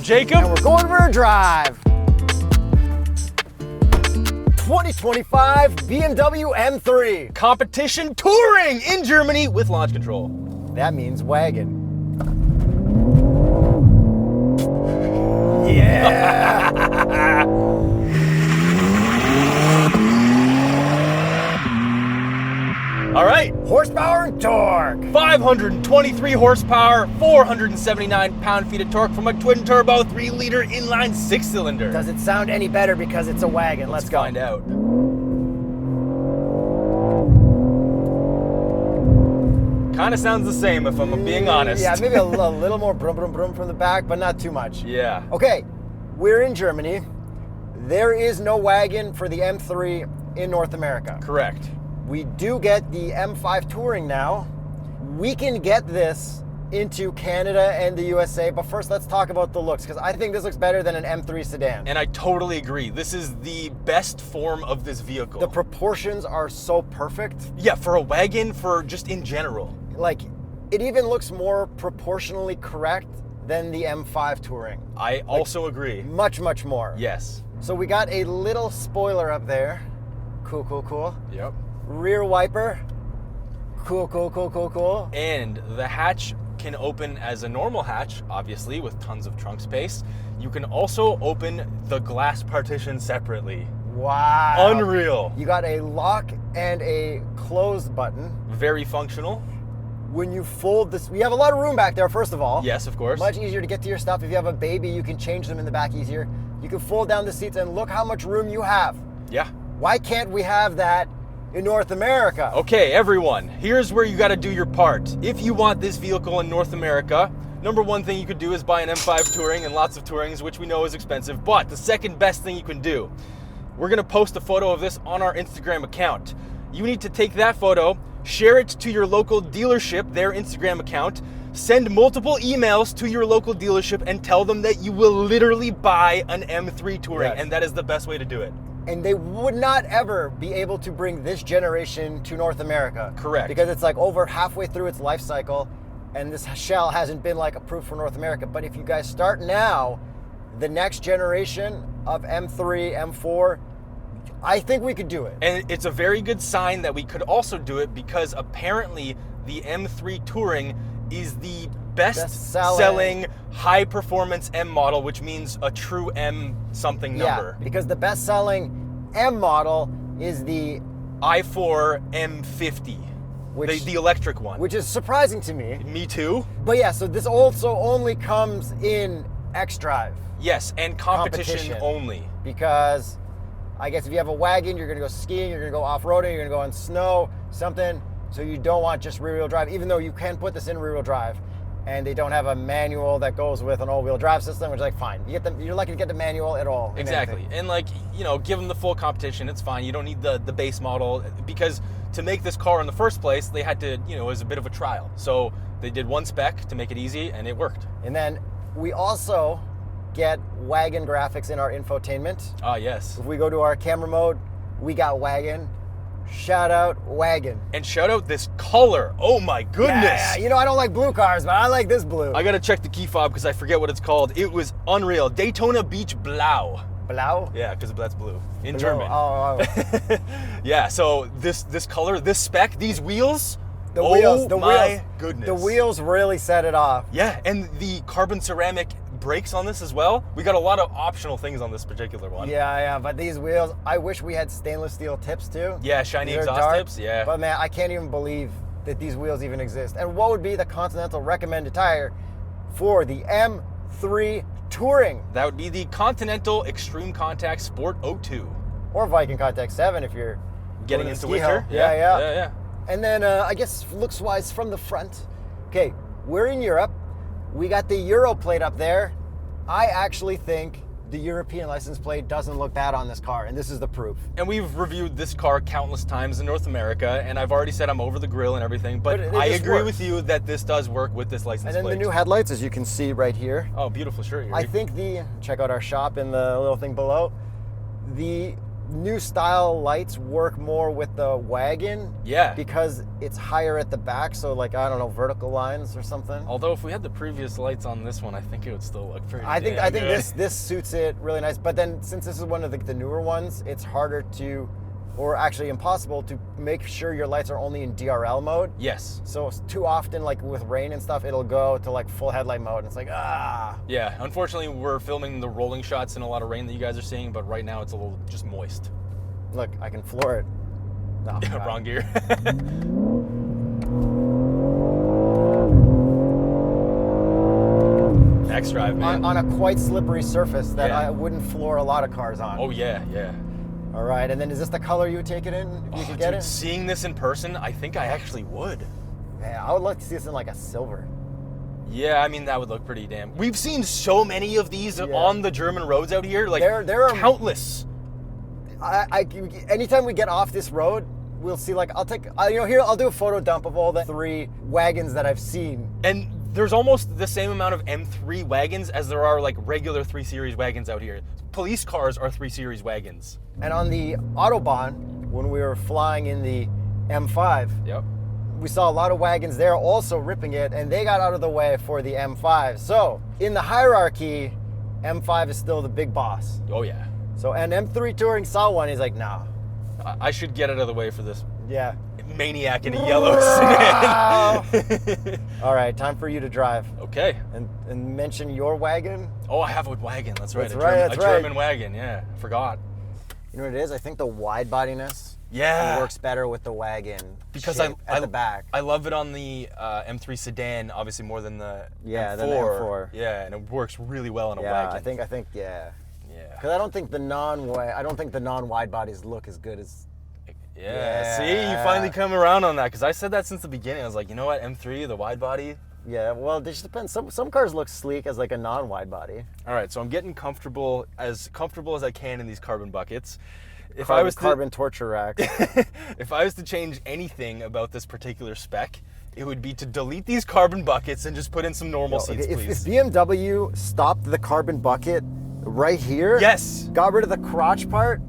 Jacob. And we're going for a drive. 2025 BMW M3. Competition touring in Germany with launch control. That means wagon. Yeah! All right. Horsepower and torque. 523 horsepower, 479 pound-feet of torque from a twin-turbo 3-liter inline 6-cylinder. Does it sound any better because it's a wagon? Let's go. Find out. Kind of sounds the same if I'm being honest. Yeah, maybe a little more brum brum brum from the back, but not too much. Yeah. Okay, we're in Germany. There is no wagon for the M3 in North America. Correct. We do get the M5 Touring now. We can get this into Canada and the USA, but first let's talk about the looks, because I think this looks better than an M3 sedan. And I totally agree. This is the best form of this vehicle. The proportions are so perfect. Yeah, for a wagon, for just in general. Like, it even looks more proportionally correct than the M5 Touring. I also agree. Much, much more. Yes. So we got a little spoiler up there. Cool, cool, cool. Yep. Rear wiper. Cool, cool, cool, cool, cool. And the hatch can open as a normal hatch, obviously, with tons of trunk space. You can also open the glass partition separately. Wow. Unreal. You got a lock and a close button. Very functional. When you fold this, you have a lot of room back there, first of all. Yes, of course. Much easier to get to your stuff. If you have a baby, you can change them in the back easier. You can fold down the seats and look how much room you have. Yeah. Why can't we have that in North America? Okay, everyone, here's where you got to do your part. If you want this vehicle in North America, number one thing you could do is buy an M5 Touring and lots of Tourings, which we know is expensive. But the second best thing you can do, we're going to post a photo of this on our Instagram account. You need to take that photo, share it to your local dealership, their Instagram account, send multiple emails to your local dealership and tell them that you will literally buy an M3 Touring. Yes. And that is the best way to do it. And they would not ever be able to bring this generation to North America. Correct. Because it's like over halfway through its life cycle, and this shell hasn't been like approved for North America. But if you guys start now, the next generation of M3, M4, I think we could do it. And it's a very good sign that we could also do it, because apparently the M3 Touring is the best-selling high-performance M model, which means a true M something number. Yeah, because the best-selling M model is the i4 M50, the electric one. Which is surprising to me. Me too. But yeah, so this also only comes in X-Drive. Yes, and competition only. Because I guess if you have a wagon, you're gonna go skiing, you're gonna go off-roading, you're gonna go on snow, something. So you don't want just rear-wheel drive, even though you can put this in rear-wheel drive. And they don't have a manual that goes with an all-wheel drive system, which is like, fine. You're lucky to get the manual at all. Exactly. And like, you know, give them the full competition, it's fine. You don't need the base model, because to make this car in the first place, they had to, you know, it was a bit of a trial. So they did one spec to make it easy, and it worked. And then we also get wagon graphics in our infotainment. Ah, yes. If we go to our camera mode, we got wagon. Shout out wagon. And shout out this color. Oh my goodness. Yeah, you know, I don't like blue cars, but I like this blue. I gotta check the key fob because I forget what it's called. It was unreal. Daytona Beach Blau. Blau? Yeah, because that's blue in Blue. German. Oh. Yeah, so this color, this spec, these wheels. The wheels. Goodness. The wheels really set it off. Yeah, and the carbon ceramic brakes on this as well. We got a lot of optional things on this particular one. Yeah, but these wheels, I wish we had stainless steel tips too. Yeah, shiny They're exhaust dark, tips, yeah. But man, I can't even believe that these wheels even exist. And what would be the Continental recommended tire for the M3 Touring? That would be the Continental Extreme Contact Sport 02. Or Viking Contact 7 if you're Getting doing into ski winter. hill. Yeah. Yeah. And then I guess looks-wise from the front, okay, we're in Europe. We got the Euro plate up there. I actually think the European license plate doesn't look bad on this car, and this is the proof. And we've reviewed this car countless times in North America, and I've already said I'm over the grill and everything, but I agree with you that this does work with this license plate. And then the new headlights, as you can see right here. Oh, beautiful shirt here. I think check out our shop in the little thing below. The new style lights work more with the wagon. Yeah. Because it's higher at the back, so like, I don't know, vertical lines or something. Although if we had the previous lights on this one, I think it would still look pretty I think damn good. this suits it really nice. But then since this is one of the newer ones, it's harder to, or actually impossible to make sure your lights are only in DRL mode. Yes. So too often, like with rain and stuff, it'll go to like full headlight mode, and it's like, ah. Yeah, unfortunately, we're filming the rolling shots in a lot of rain that you guys are seeing, but right now it's a little just moist. Look, I can floor it. No, God. Wrong gear. X drive, man. On a quite slippery surface that Yeah. I wouldn't floor a lot of cars on. Oh yeah, yeah. All right, and then is this the color you would take it in if you could get Dude, it? seeing this in person, I think I actually would. Yeah, I would like to see this in like a silver. Yeah, I mean, that would look pretty damn. We've seen so many of these Yeah. on the German roads out here. Like, There are countless. Anytime we get off this road, we'll see like, I'll do a photo dump of all the 3 wagons that I've seen. And there's almost the same amount of M3 wagons as there are like regular 3 Series wagons out here. Police cars are 3 Series wagons. And on the Autobahn, when we were flying in the M5, Yep. we saw a lot of wagons there also ripping it, and they got out of the way for the M5. So in the hierarchy, M5 is still the big boss. Oh yeah. So, and M3 Touring saw one, he's like, nah. I should get out of the way for this Yeah. maniac in a yellow sedan. All right, time for you to drive. Okay. And mention your wagon. Oh, I have a wagon. That's right. That's a right. German wagon. Yeah, forgot. You know what it is? I think the wide bodiness Yeah. works better with the wagon Because shape at the back. I love it on the M3 sedan, obviously more than the Yeah, M4. than the M4. Yeah, and it works really well on a Yeah, wagon. I think, yeah. Yeah. Because I don't think the non-wide bodies look as good as. Yeah. See, you finally come around on that because I said that since the beginning. I was like, you know what, M3, the wide body. Yeah, well, it just depends. Some cars look sleek as like a non-wide body. All right, so I'm getting comfortable as I can in these carbon buckets. If I was to, carbon torture rack. if I was to change anything about this particular spec, it would be to delete these carbon buckets and just put in some normal seats, if please. BMW stopped the carbon bucket right here, Yes. got rid of the crotch part,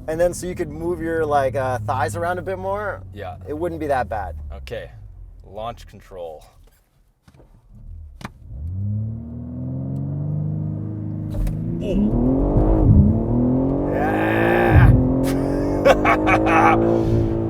and then so you could move your like thighs around a bit more, Yeah. it wouldn't be that bad. Okay, launch control. Yeah.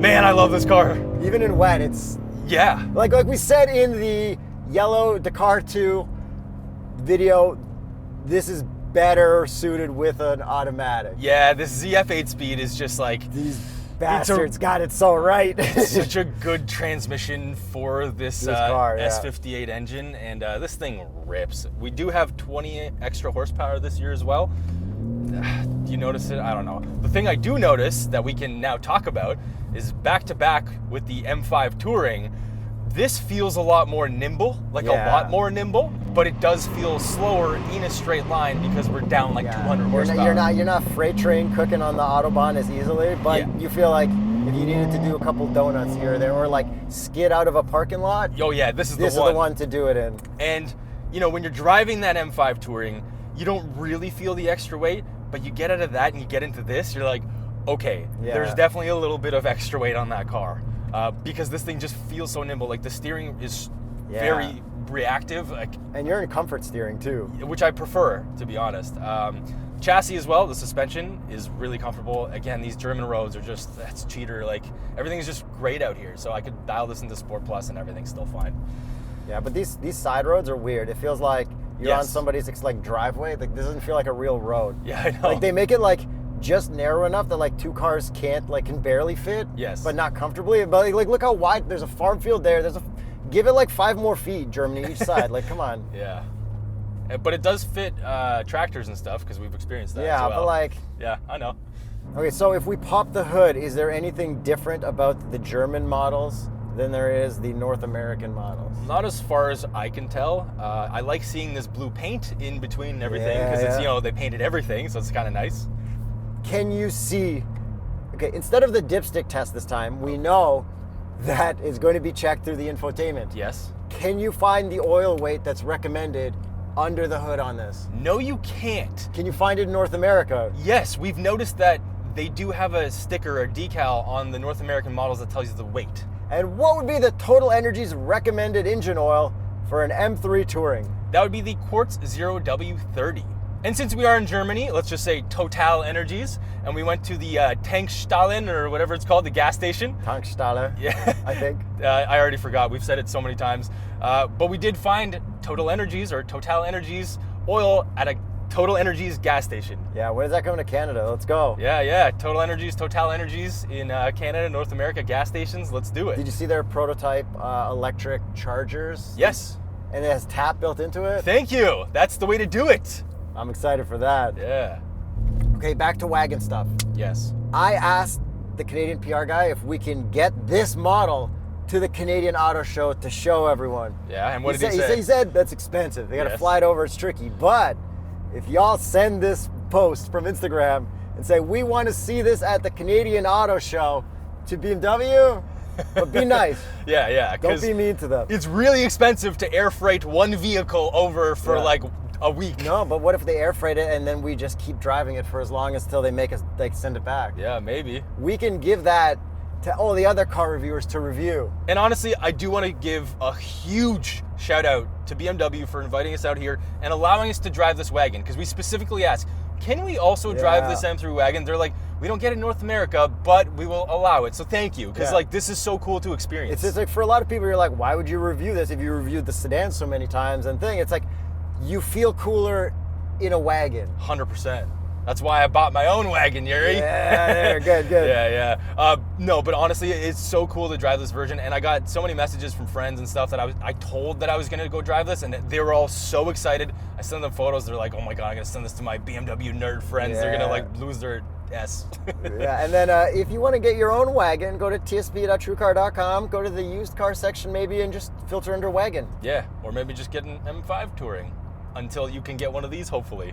Man, I love this car. Even in wet, it's Yeah. like we said in the yellow Dakar 2 video, this is better suited with an automatic. Yeah, this ZF8 speed is just like These bastards got it so right. such a good transmission for this car, yeah. S58 engine, and this thing rips. We do have 20 extra horsepower this year as well. Do you notice it? I don't know. The thing I do notice that we can now talk about is back to back with the M5 Touring. This feels a lot more nimble, like a Yeah. lot more nimble, but it does feel slower in a straight line because we're down like 200 horsepower. You're not freight train cooking on the Autobahn as easily, but Yeah. you feel like if you needed to do a couple donuts here or there, or like skid out of a parking lot, Oh yeah, this is this the is one. the one to do it in. And you know, when you're driving that M5 Touring, you don't really feel the extra weight, but you get out of that and you get into this, you're like, okay, Yeah. there's definitely a little bit of extra weight on that car. Because this thing just feels so nimble. Like the steering is Yeah. very reactive, like, And you're in comfort steering too. which I prefer, to be honest. Chassis as well, the suspension is really comfortable. Again, these German roads are just, that's cheater. Like everything's just great out here. So I could dial this into Sport Plus and everything's still fine. Yeah, but these side roads are weird. It feels like you're on Yes. somebody's like driveway. Like this doesn't feel like a real road. Yeah, I know. Like they make it like just narrow enough that like 2 cars can barely fit. Yes. But not comfortably. But like look how wide. There's a farm field there. Give it like 5 more feet, Germany, each side. Like come on. Yeah. But it does fit tractors and stuff because we've experienced that Yeah, as well. but like. Yeah, I know. Okay, so if we pop the hood, is there anything different about the German models than there is the North American models? Not as far as I can tell. I like seeing this blue paint in between everything because it's, Yeah. you know, they painted everything, so it's kind of nice. Can you see? Okay, instead of the dipstick test this time, we know that is going to be checked through the infotainment. Yes. Can you find the oil weight that's recommended under the hood on this? No, you can't. Can you find it in North America? Yes, we've noticed that they do have a sticker or decal on the North American models that tells you the weight. And what would be the Total Energies recommended engine oil for an M3 Touring? That would be the Quartz 0W30. And since we are in Germany, let's just say Total Energies, and we went to the Tankstellen, or whatever it's called, the gas station. Tankstelle, Yeah. I think. I already forgot. We've said it so many times. But we did find Total Energies oil at a Total Energies gas station. Yeah, when is that coming to Canada? Let's go. Yeah. Total Energies in Canada, North America, gas stations. Let's do it. Did you see their prototype electric chargers? Yes. And it has tap built into it? Thank you. That's the way to do it. I'm excited for that. Yeah. Okay, back to wagon stuff. Yes. I asked the Canadian PR guy if we can get this model to the Canadian Auto Show to show everyone. Yeah, and what did he say? He said that's expensive. They got to Yes. fly it over. It's tricky. But if y'all send this post from Instagram and say, we want to see this at the Canadian Auto Show to BMW, but be nice. Yeah. Don't be mean to them. It's really expensive to air freight one vehicle over for like a week. No, but what if they air freight it and then we just keep driving it for as long as till they send it back? Yeah, maybe. We can give that to all the other car reviewers to review. And honestly, I do want to give a huge shout out to BMW for inviting us out here and allowing us to drive this wagon, because we specifically asked, can we also drive this M3 wagon? They're like, we don't get it in North America, but we will allow it. So thank you, because like this is so cool to experience. It's just like, for a lot of people, you're like, why would you review this if you reviewed the sedan so many times and thing? It's like, you feel cooler in a wagon. 100%. That's why I bought my own wagon, Yuri. Yeah, there, good. Yeah. No, but honestly, it's so cool to drive this version, and I got so many messages from friends and stuff that I told that I was gonna go drive this, and they were all so excited. I sent them photos. They're like, "Oh my god, I'm gonna send this to my BMW nerd friends. They're gonna like lose their S." Yeah, and then if you want to get your own wagon, go to tsp.truecar.com. Go to the used car section maybe, and just filter under wagon. Yeah, or maybe just get an M5 Touring until you can get one of these, hopefully.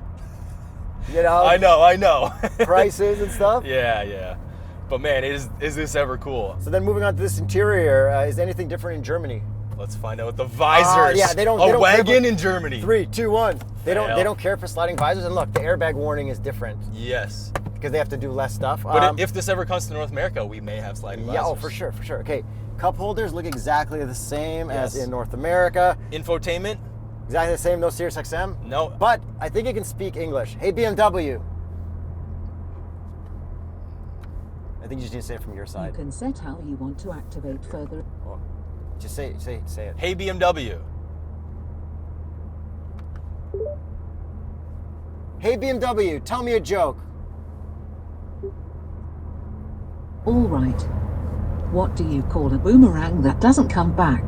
You know, I know. prices and stuff. Yeah. But man, is this ever cool? So then moving on to this interior, is anything different in Germany? Let's find out with the visors. Yeah, they don't wagon in Germany. 3, 2, 1. They don't care for sliding visors. And look, the airbag warning is different Yes. because they have to do less stuff. But if this ever comes to North America, we may have sliding visors. Yeah, oh, for sure. Okay, cup holders look exactly the same as in North America. Infotainment? Exactly the same, no Sirius XM. No. But I think it can speak English. Hey, BMW. I think you just need to say it from your You side. can set how you want to activate further. Well, just say it. Hey, BMW. Hey, BMW, tell me a joke. All right. What do you call a boomerang that doesn't come back?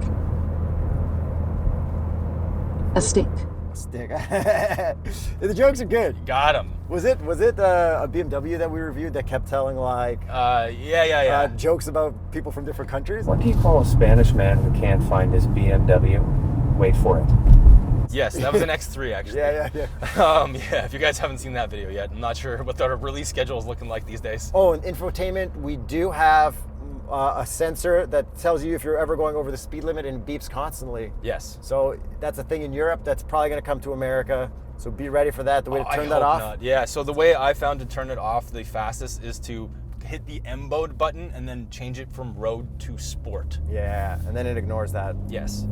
A stick. Stick. The jokes are good. Got him. Was it a BMW that we reviewed that kept telling like Yeah. jokes about people from different countries? What do you call a Spanish man who can't find his BMW? Wait for it. Yes, that was an X3 actually. Yeah. Yeah, if you guys haven't seen that video yet, I'm not sure what the release schedule is looking like these days. Oh, and infotainment, we do have a sensor that tells you if you're ever going over the speed limit and beeps constantly. Yes. So that's a thing in Europe that's probably going to come to America. So be ready for that. The way to turn that off. Not. Yeah, so the way I found to turn it off the fastest is to hit the M mode button and then change it from road to sport. Yeah, and then it ignores that. Yes.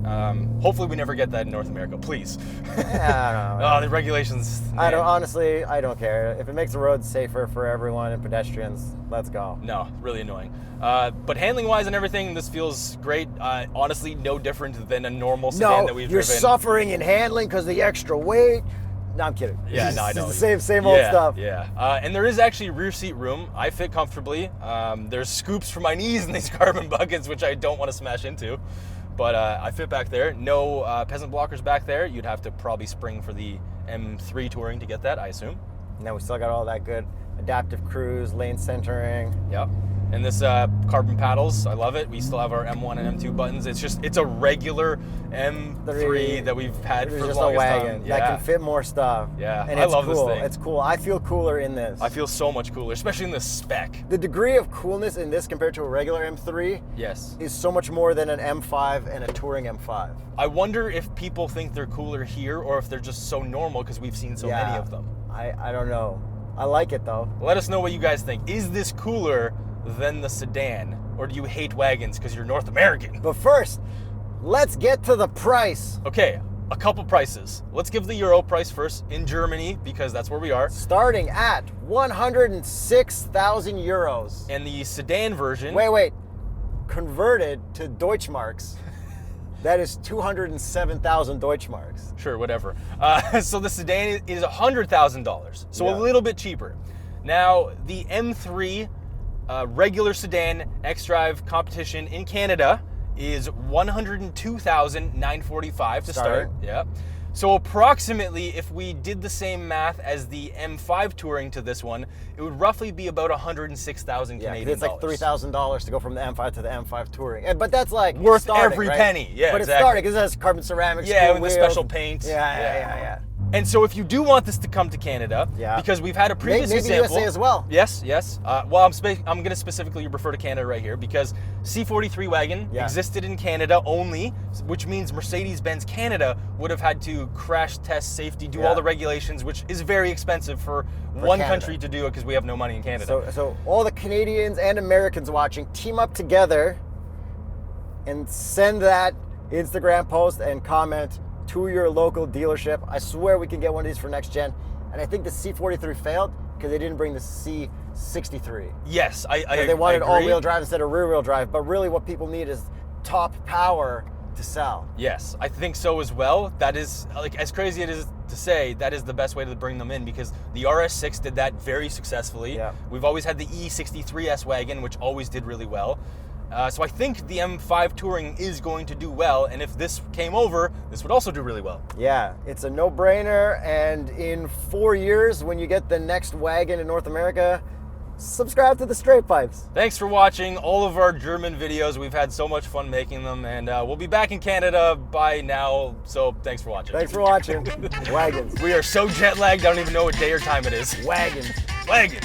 Hopefully we never get that in North America, please. Yeah, I don't know. Oh, the regulations. I man. don't care. If it makes the roads safer for everyone and pedestrians, let's go. No, really annoying. But handling-wise and everything, this feels great. Honestly, no different than a normal sedan that we've you're driven. suffering in handling because of the extra weight. No, I'm kidding. Yeah, no, I know. It's the same old stuff. Yeah, and there is actually rear seat room. I fit comfortably. There's scoops for my knees in these carbon buckets, which I don't want to smash into. But I fit back there. No peasant blockers back there. You'd have to probably spring for the M3 Touring to get that, I assume. Now we still got all that good adaptive cruise, lane centering. Yep. And this carbon paddles, I love it. We still have our M1 and M2 buttons. It's a regular M3 that we've had for the just a longest wagon time. that can fit more stuff. Yeah, and I it's love cool. this thing. It's cool. I feel cooler in this. I feel so much cooler, especially in the spec. The degree of coolness in this compared to a regular M3 Yes. is so much more than an M5 and a Touring M5. I wonder if people think they're cooler here or if they're just so normal because we've seen so many of them. I don't know. I like it though. Let us know what you guys think. Is this cooler than the sedan? Or do you hate wagons because you're North American? But first, let's get to the price. Okay, a couple prices. Let's give the Euro price first in Germany because that's where we are. Starting at 106,000 euros. And the sedan version. Wait. Converted to Deutschmarks, that is 207,000 Deutschmarks. Sure, whatever. So the sedan is $100,000, so Yeah. a little bit cheaper. Now, the M3 regular sedan X-Drive competition in Canada is $102,945 to start. Yeah. So approximately, if we did the same math as the M5 Touring to this one, it would roughly be about 106,000 Yeah, Canadian it's like dollars. $3,000 to go from the M5 to the M5 Touring. But that's like Worth starting, every right? penny. Yeah, but exactly. it's starting because it has carbon ceramics. Yeah, cool with the wheels. special paint. Yeah. And so if you do want this to come to Canada, Yeah. because we've had a previous Maybe example. USA as well. Yes. Well, I'm going to specifically refer to Canada right here because C43 Wagon Yeah. existed in Canada only, which means Mercedes-Benz Canada would have had to crash test safety, do Yeah. all the regulations, which is very expensive for one Canada. country to do it because we have no money in Canada. So all the Canadians and Americans watching, team up together and send that Instagram post and comment to your local dealership. I swear we can get one of these for next gen. And I think the C43 failed because they didn't bring the C63. Yes, I They wanted agree. all-wheel drive instead of rear-wheel drive. But really what people need is top power to sell. Yes, I think so as well. That is, like, as crazy it is to say, that is the best way to bring them in because the RS6 did that very successfully. Yeah. We've always had the E63 wagon, which always did really well. So I think the M5 Touring is going to do well, and if this came over, this would also do really well. Yeah, it's a no-brainer, and in 4 years, when you get the next wagon in North America, subscribe to the Straight Pipes. Thanks for watching all of our German videos. We've had so much fun making them, and we'll be back in Canada by now, so thanks for watching. Thanks for watching. Wagons. We are so jet lagged, I don't even know what day or time it is. Wagons. Wagons.